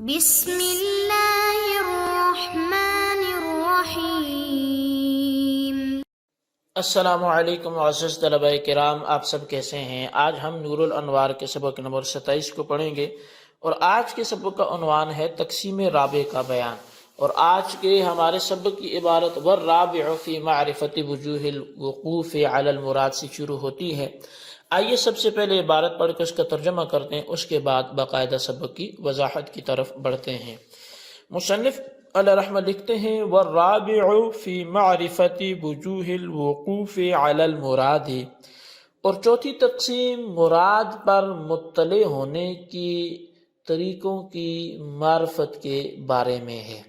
بسم اللہ الرحمن الرحیم۔ السلام علیکم معزز طلبہ کرام، آپ سب کیسے ہیں؟ آج ہم نور الانوار کے سبق نمبر 27 کو پڑھیں گے، اور آج کے سبق کا عنوان ہے تقسیم رابع کا بیان۔ اور آج کے ہمارے سبق کی عبارت والرابع فی معرفت وجوہ الوقوف علی المراد سے شروع ہوتی ہے۔ آئیے سب سے پہلے عبارت پڑھ کے اس کا ترجمہ کرتے ہیں، اس کے بعد باقاعدہ سبق کی وضاحت کی طرف بڑھتے ہیں۔ مصنف علیہ رحمہ لکھتے ہیں والرابع فی معرفت وجوہ الوقوف علی المراد، اور چوتھی تقسیم مراد پر مطلع ہونے کی طریقوں کی معرفت کے بارے میں ہے۔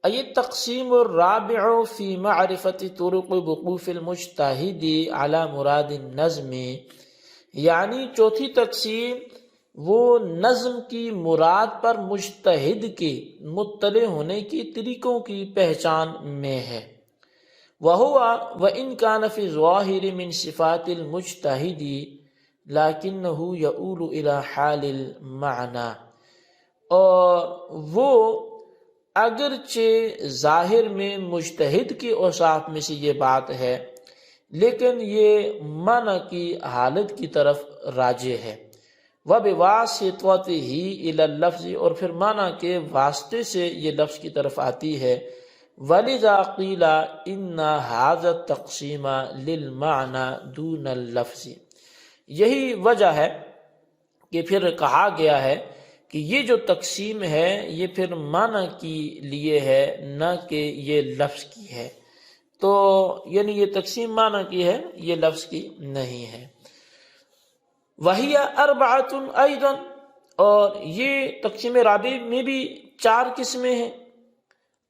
یہ تقسیم الرابع فی معرفت طرق وقوف المجتہد علی مراد النظم، یعنی چوتھی تقسیم وہ نظم کی مراد پر مجتہد کے مطلع ہونے کی طریقوں کی پہچان میں ہے۔ وَهُوَ وَإِنْ كَانَ فِي الظَّاهِرِ مِنْ صِفَاتِ الْمُجْتَهِدِ لَكِنَّهُ يَؤُولُ إِلَى حَالِ الْمَعْنَى، اور وہ اگرچہ ظاہر میں مجتہد کے اوصاف میں سے یہ بات ہے، لیکن یہ معنی کی حالت کی طرف راجع ہے۔ وَبِوَاسِطَتِهِ إِلَى اللَّفْظِ، اور پھر معنی کے واسطے سے یہ لفظ کی طرف آتی ہے۔ وَلِذَا قِيلَ إِنَّ هَذَا التَّقْسِيمَ لِلْمَعْنَى دُونَ اللَّفْظِ، یہی وجہ ہے کہ پھر کہا گیا ہے کہ یہ جو تقسیم ہے یہ پھر معنی کی لیے ہے، نہ کہ یہ لفظ کی ہے۔ تو یعنی یہ تقسیم معنی کی ہے، یہ لفظ کی نہیں ہے۔ وَهِيَ أَرْبَعَةٌ أَيْضًا، اور یہ تقسیم رابع میں بھی 4 قسمیں ہیں۔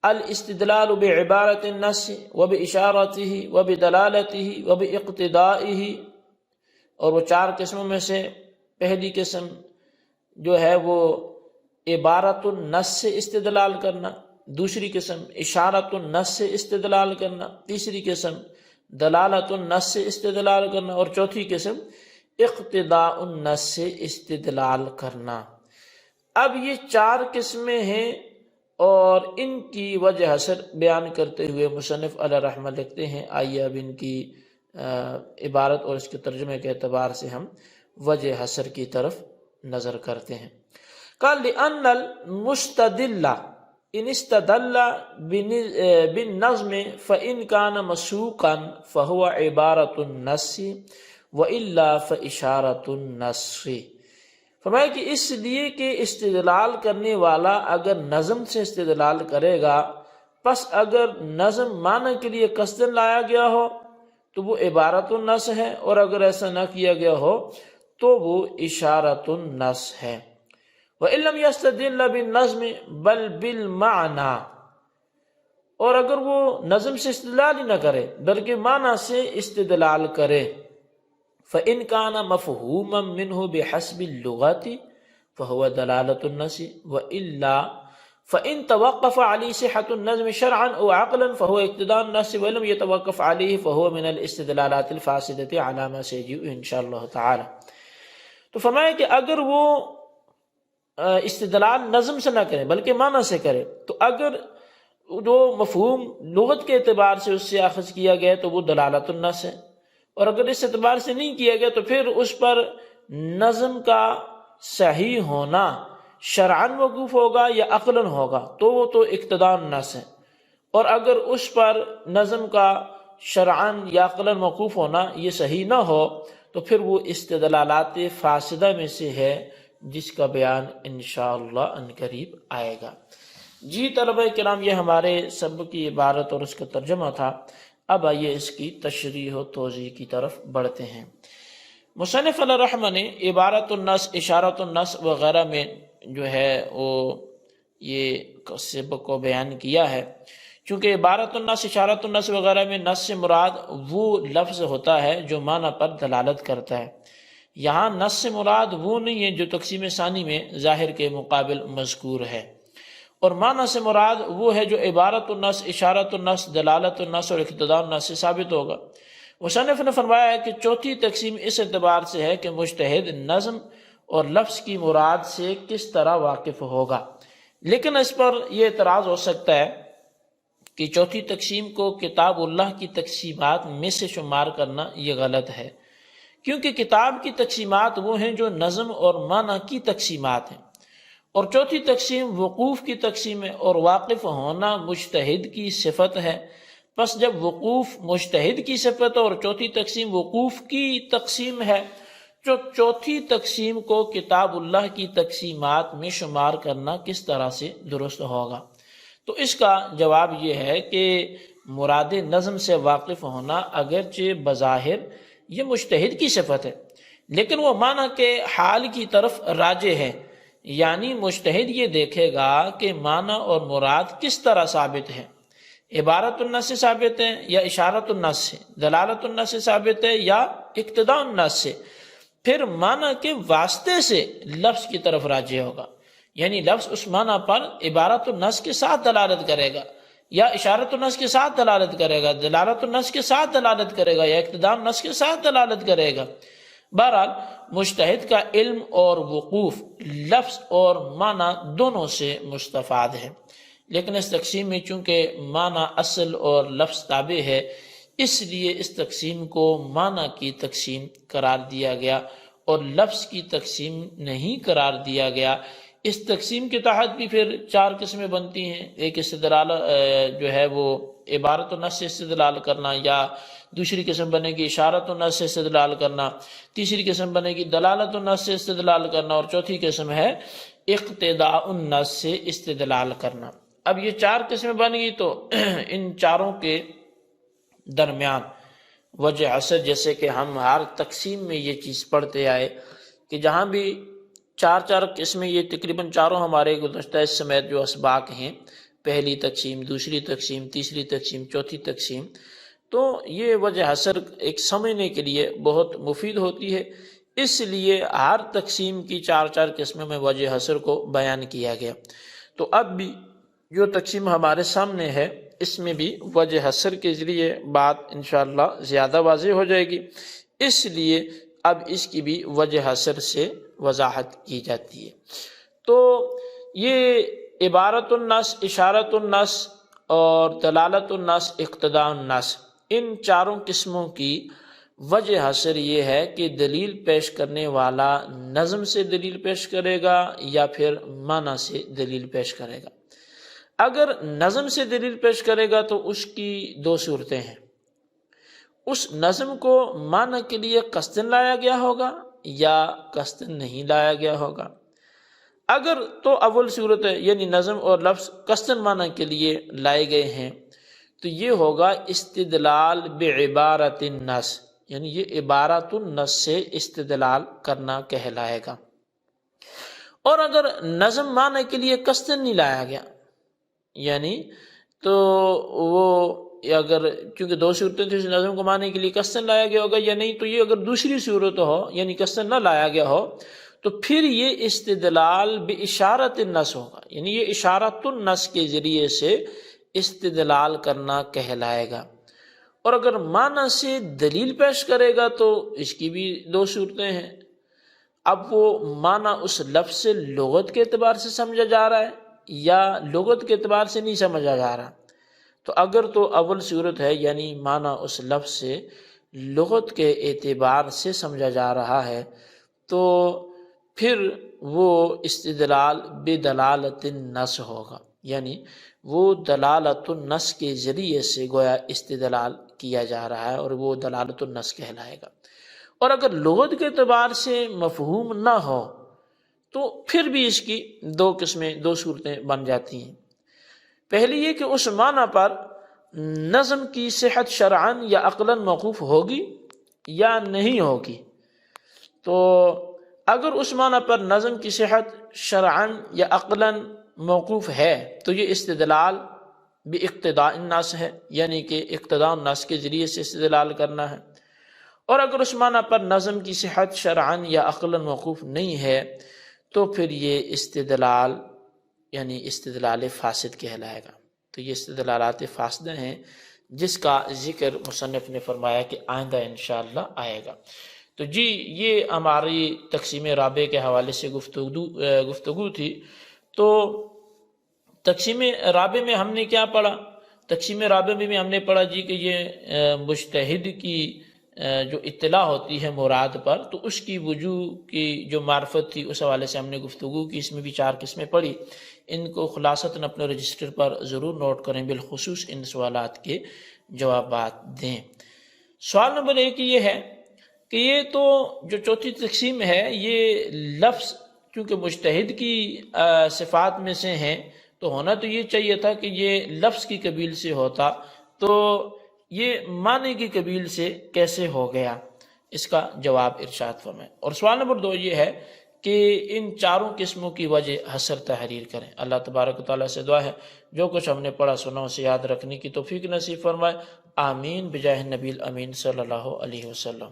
الاستدلال بعبارة النص وبإشارته وبدلالته وباقتضائه، اور وہ 4 قسموں میں سے پہلی قسم جو ہے وہ عبارت النص سے استدلال کرنا، دوسری قسم اشارت النص سے استدلال کرنا، تیسری قسم دلالت النص سے استدلال کرنا، اور چوتھی قسم اقتضاء النص سے استدلال کرنا۔ اب یہ 4 قسمیں ہیں، اور ان کی وجہ حسر بیان کرتے ہوئے مصنف علیہ رحمہ لکھتے ہیں۔ آئیے اب ان کی عبارت اور اس کے ترجمے کے اعتبار سے ہم وجہ حسر کی طرف نظر کرتے ہیں۔ قال لأن المستدل ان استدل بالنظم فإن كان مسوقا فهو عبارة النص وإلا فإشارة النص، فرمایا کہ اس لیے کہ استدلال کرنے والا اگر نظم سے استدلال کرے گا، پس اگر نظم معنی کے لیے قصدن لایا گیا ہو تو وہ عبارت النص ہے، اور اگر ایسا نہ کیا گیا ہو تو وہ اشارت النص ہے۔ وَإِن لَمْ يَسْتَدِلَّ بِالنَّظْمِ بَلْ بِالْمَعْنَى، اور اگر وہ نظم سے استدلال ہی نہ کرے بلکہ معنی سے استدلال کرے، فَإِن كَانَ مَفْهُومًا مِّنْهُ بِحَسْبِ اللُّغَةِ فَهُوَ دَلَالَةُ النَّصِ وَإِلَّا فَإِن تَوَقَّفَ عَلَيْهِ صِحَّةُ النَّظْمِ شَرْعًا أَوْ عَقْلًا فَهُوَ اقتضاء النَّصِ وَلَمْ يَتَوَقَّفْ عَلَيْهِ فَهُوَ مِنَ الاستدلالات الفاسدة على ما سيجيء ان شاء اللہ تعالی۔ تو فرمایا کہ اگر وہ استدلال نظم سے نہ کرے بلکہ معنی سے کرے، تو اگر جو مفہوم لغت کے اعتبار سے اس سے اخذ کیا گیا تو وہ دلالت النص ہے، اور اگر اس اعتبار سے نہیں کیا گیا تو پھر اس پر نظم کا صحیح ہونا شرعاً موقوف ہوگا یا عقلاً ہوگا، تو وہ تو اقتضاء النص ہے، اور اگر اس پر نظم کا شرعاً یا عقلاً موقوف ہونا یہ صحیح نہ ہو تو پھر وہ استدلالات فاسدہ میں سے ہے، جس کا بیان انشاءاللہ عنقریب آئے گا۔ جی طلبہ کرام، یہ ہمارے سبق کی عبارت اور اس کا ترجمہ تھا۔ اب آئیے اس کی تشریح و توضیح کی طرف بڑھتے ہیں۔ مصنف علیہ رحمہ نے عبارت النص، اشارت النص وغیرہ میں جو ہے وہ یہ سبق کو بیان کیا ہے۔ چونکہ عبارت النص، اشارت النص وغیرہ میں نص سے مراد وہ لفظ ہوتا ہے جو معنی پر دلالت کرتا ہے۔ یہاں نص سے مراد وہ نہیں ہے جو تقسیم ثانی میں ظاہر کے مقابل مذکور ہے، اور معنی سے مراد وہ ہے جو عبارت النص، اشارت النص، دلالت النص اور اقتضاء النص سے ثابت ہوگا۔ مصنف نے فرمایا ہے کہ چوتھی تقسیم اس اعتبار سے ہے کہ مجتہد نظم اور لفظ کی مراد سے کس طرح واقف ہوگا، لیکن اس پر یہ اعتراض ہو سکتا ہے کہ چوتھی تقسیم کو کتاب اللہ کی تقسیمات میں سے شمار کرنا یہ غلط ہے، کیونکہ کتاب کی تقسیمات وہ ہیں جو نظم اور معنی کی تقسیمات ہیں، اور چوتھی تقسیم وقوف کی تقسیم ہے، اور واقف ہونا مجتہد کی صفت ہے۔ پس جب وقوف مجتہد کی صفت ہے اور چوتھی تقسیم وقوف کی تقسیم ہے، جو چوتھی تقسیم کو کتاب اللہ کی تقسیمات میں شمار کرنا کس طرح سے درست ہوگا؟ تو اس کا جواب یہ ہے کہ مراد نظم سے واقف ہونا اگرچہ بظاہر یہ مجتہد کی صفت ہے، لیکن وہ معنی کے حال کی طرف راجع ہے، یعنی مجتہد یہ دیکھے گا کہ معنی اور مراد کس طرح ثابت ہے، عبارت النص سے ثابت ہے یا اشارت النص سے، دلالت النص سے ثابت ہے یا اقتضاء النص سے، پھر معنی کے واسطے سے لفظ کی طرف راجع ہوگا، یعنی لفظ اس معنی پر عبارت النص کے ساتھ دلالت کرے گا یا اشارت النص کے ساتھ دلالت کرے گا، دلالت النص کے ساتھ دلالت کرے گا یا اقتضاء النص کے ساتھ دلالت کرے گا۔ بہرحال مجتہد کا علم اور وقوف لفظ اور معنی دونوں سے مستفاد ہے، لیکن اس تقسیم میں چونکہ معنی اصل اور لفظ تابع ہے، اس لیے اس تقسیم کو معنی کی تقسیم قرار دیا گیا اور لفظ کی تقسیم نہیں قرار دیا گیا۔ اس تقسیم کے تحت بھی پھر چار قسمیں بنتی ہیں، ایک استدلال جو ہے وہ عبارت النص سے استدلال کرنا، یا دوسری قسم بنے گی اشارت النص سے استدلال کرنا، تیسری قسم بنے گی دلالت النص سے استدلال کرنا، اور چوتھی قسم ہے اقتضاء النص سے استدلال کرنا۔ اب یہ چار قسمیں بن گئی، تو ان چاروں کے درمیان وجہ حسر، جیسے کہ ہم ہر تقسیم میں یہ چیز پڑھتے آئے کہ جہاں بھی چار چار قسمیں، یہ تقریباً چاروں ہمارے گزشتہ سمیت جو اسباق ہیں، پہلی تقسیم، دوسری تقسیم، تیسری تقسیم، چوتھی تقسیم، تو یہ وجہ حسر ایک سمجھنے کے لیے بہت مفید ہوتی ہے، اس لیے ہر تقسیم کی چار چار قسموں میں وجہ حسر کو بیان کیا گیا۔ تو اب بھی جو تقسیم ہمارے سامنے ہے، اس میں بھی وجہ حسر کے ذریعے بات انشاءاللہ زیادہ واضح ہو جائے گی، اس لیے اب اس کی بھی وجہ حسر سے وضاحت کی جاتی ہے۔ تو یہ عبارت النص، اشارت النص اور دلالت النص، اقتضاء النص، ان چاروں قسموں کی وجہ حسر یہ ہے کہ دلیل پیش کرنے والا نظم سے دلیل پیش کرے گا یا پھر معنی سے دلیل پیش کرے گا۔ اگر نظم سے دلیل پیش کرے گا تو اس کی دو صورتیں ہیں، اس نظم کو معنی کے لیے قصداً لایا گیا ہوگا یا قصداً نہیں لایا گیا ہوگا۔ اگر تو اول صورت ہے، یعنی نظم اور لفظ قصداً معنی کے لیے لائے گئے ہیں، تو یہ ہوگا استدلال بعبارت النص، یعنی یہ عبارت النص سے استدلال کرنا کہلائے گا۔ اور اگر نظم معنی کے لیے قصداً نہیں لایا گیا، یعنی تو وہ اگر چونکہ دو صورتیں تھیں، نظم کو معنی کے لیے قصداً لایا گیا ہوگا یا نہیں، تو یہ اگر دوسری صورت ہو یعنی قصداً نہ لایا گیا ہو، تو پھر یہ استدلال باشارت النص ہوگا، یعنی یہ اشارت النص کے ذریعے سے استدلال کرنا کہلائے گا۔ اور اگر معنی سے دلیل پیش کرے گا تو اس کی بھی دو صورتیں ہیں، اب وہ معنی اس لفظ سے لغت کے اعتبار سے سمجھا جا رہا ہے یا لغت کے اعتبار سے نہیں سمجھا جا رہا۔ تو اگر تو اول صورت ہے، یعنی معنی اس لفظ سے لغت کے اعتبار سے سمجھا جا رہا ہے، تو پھر وہ استدلال بدلالت النص ہوگا، یعنی وہ دلالت النص کے ذریعے سے گویا استدلال کیا جا رہا ہے اور وہ دلالت النص کہلائے گا۔ اور اگر لغت کے اعتبار سے مفہوم نہ ہو تو پھر بھی اس کی دو قسمیں، دو صورتیں بن جاتی ہیں۔ پہلی یہ کہ اس معنی پر نظم کی صحت شرعاً یا عقلاً موقوف ہوگی یا نہیں ہوگی۔ تو اگر اس معنی پر نظم کی صحت شرعاً یا عقلاً موقوف ہے تو یہ استدلال باقتضاء النص ہے، یعنی کہ اقتضاء النص کے ذریعے سے استدلال کرنا ہے۔ اور اگر اس معنی پر نظم کی صحت شرعاً یا عقلاً موقوف نہیں ہے تو پھر یہ استدلال یعنی استدلال فاسد کہلائے گا۔ تو یہ استدلالات فاسدہ ہیں جس کا ذکر مصنف نے فرمایا کہ آئندہ انشاءاللہ آئے گا۔ تو جی یہ ہماری تقسیم رابع کے حوالے سے گفتگو تھی۔ تو تقسیم رابع میں ہم نے کیا پڑھا؟ تقسیم رابع میں ہم نے پڑھا جی کہ یہ مجتہد کی جو اطلاع ہوتی ہے مراد پر، تو اس کی وجوہ کی جو معرفت تھی اس حوالے سے ہم نے گفتگو کی. اس میں بھی 4 قسمیں پڑھی. ان کو خلاصتاً اپنے رجسٹر پر ضرور نوٹ کریں، بالخصوص ان سوالات کے جوابات دیں. سوال نمبر 1 یہ ہے کہ یہ تو جو چوتھی تقسیم ہے یہ لفظ کیونکہ مجتہد کی صفات میں سے ہیں تو ہونا تو یہ چاہیے تھا کہ یہ لفظ کی قبیل سے ہوتا، تو یہ معنی کی قبیل سے کیسے ہو گیا؟ اس کا جواب ارشاد فرمائیں. اور سوال نمبر 2 یہ ہے کہ ان 4 قسموں کی وجہ حسر تحریر کریں. اللہ تبارک و تعالیٰ سے دعا ہے جو کچھ ہم نے پڑھا سنا اسے یاد رکھنے کی توفیق نصیب فرمائے. آمین بجاہ نبی الامین صلی اللہ علیہ وسلم.